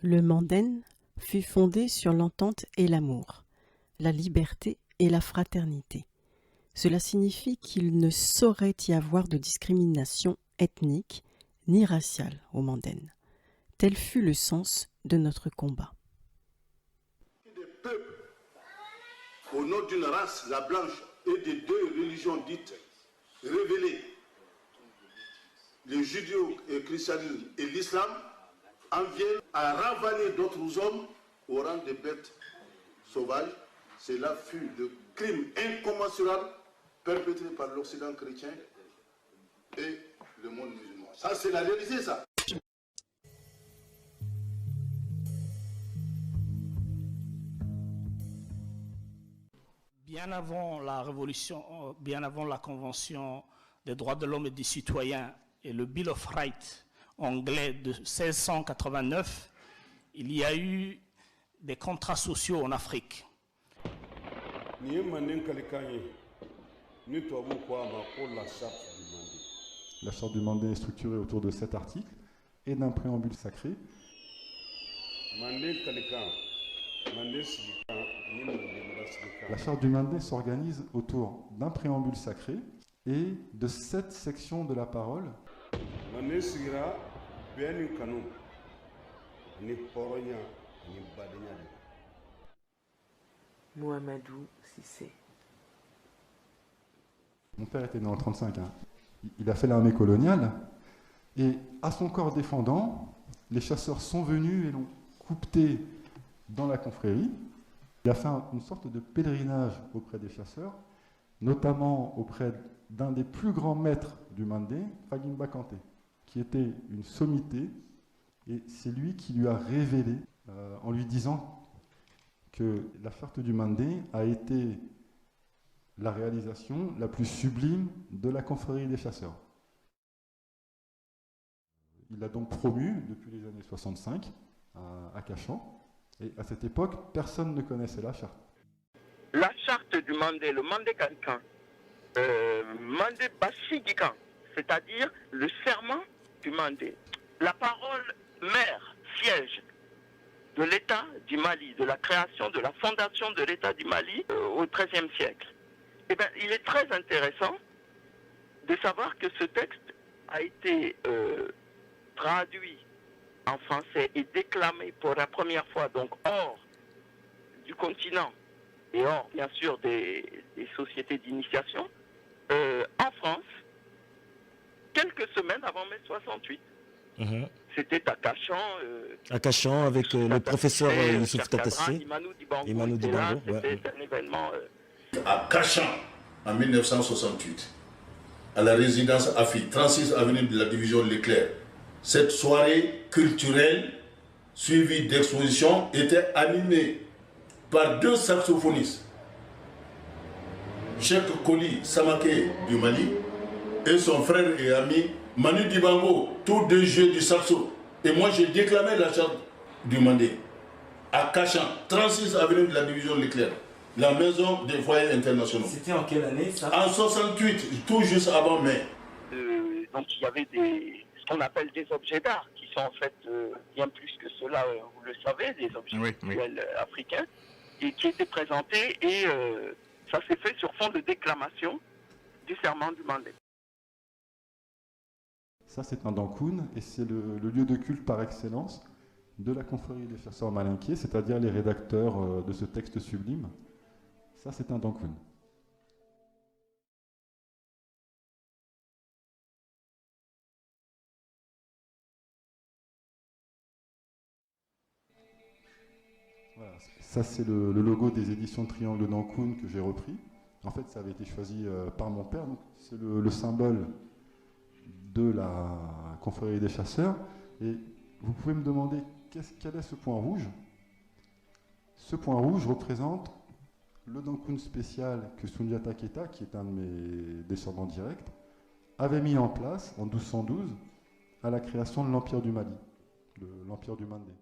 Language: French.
Le Manden fut fondé sur l'entente et l'amour, la liberté et la fraternité. Cela signifie qu'il ne saurait y avoir de discrimination ethnique ni raciale au Manden. Tel fut le sens de notre combat. Des peuples, au nom d'une race, la blanche, et des deux religions dites révélées, le judéo-christianisme et l'islam, en viennent à ravaler d'autres hommes au rang de bêtes sauvages. Cela fut le crime incommensurable perpétré par l'Occident chrétien et le monde musulman. Ça, c'est la réalité, ça. Bien avant la Révolution, bien avant la Convention des droits de l'homme et des citoyens et le Bill of Rights anglais de 1689, il y a eu des contrats sociaux en Afrique. La charte du Mandé est structurée autour de 7 articles et d'un préambule sacré. La charte du Mandé s'organise autour d'un préambule sacré et de 7 sections de la parole. Mohamedou Cissé. Mon père était né en 1935. Il a fait l'armée coloniale et à son corps défendant, les chasseurs sont venus et l'ont coupté dans la confrérie. Il a fait une sorte de pèlerinage auprès des chasseurs, notamment auprès d'un des plus grands maîtres du Mandé, Fagimba Kanté, qui était une sommité, et c'est lui qui lui a révélé, en lui disant que la charte du Mandé a été la réalisation la plus sublime de la confrérie des chasseurs. Il l'a donc promu depuis les années 65 à Cachan, et à cette époque, personne ne connaissait la charte. La charte du Mandé, le Mandé Kankan, Mandé Bassigikan, c'est-à-dire le serment du Mandé. La parole mère, siège de l'État du Mali, de la création, de la fondation de l'État du Mali au XIIIe siècle. Eh bien, il est très intéressant de savoir que ce texte a été traduit en français et déclamé pour la première fois, donc hors du continent et hors, bien sûr, des sociétés d'initiation, en France, quelques semaines avant mai 68. C'était à Cachan. À Cachan, avec le professeur Youssouf Tatassé. Imanou Dibango. C'était un événement. À Cachan, en 1968, à la résidence AFI, 36 avenue de la division Leclerc, cette soirée culturelle suivie d'expositions était animée par 2 saxophonistes, Cheikh Koli Samake du Mali et son frère et ami Manu Dibango, tous 2 jeux du saxo. Et moi j'ai déclamé la charte du Mandé à Cachan, 36 avenue de la division Leclerc, la maison des foyers internationaux. C'était en quelle année ça? En 68, tout juste avant mai. Donc il y avait ce qu'on appelle des objets d'art, qui sont en fait bien plus que cela, vous le savez, des objets culturels africains, et qui étaient présentés, et ça s'est fait sur fond de déclamation du serment du Mandé. Ça, c'est un dankoun, et c'est le lieu de culte par excellence de la confrérie des chasseurs malinquiers, c'est-à-dire les rédacteurs de ce texte sublime. Ça, c'est un dankoun. Voilà, ça, c'est le logo des éditions Triangle d'Ankoun que j'ai repris. En fait, ça avait été choisi par mon père. C'est le symbole de la confrérie des chasseurs. Et vous pouvez me demander quel est ce point rouge? Ce point rouge représente le dankoun spécial que Sundiata Keita, qui est un de mes descendants directs, avait mis en place en 1212 à la création de l'Empire du Mali, l'Empire du Mandé.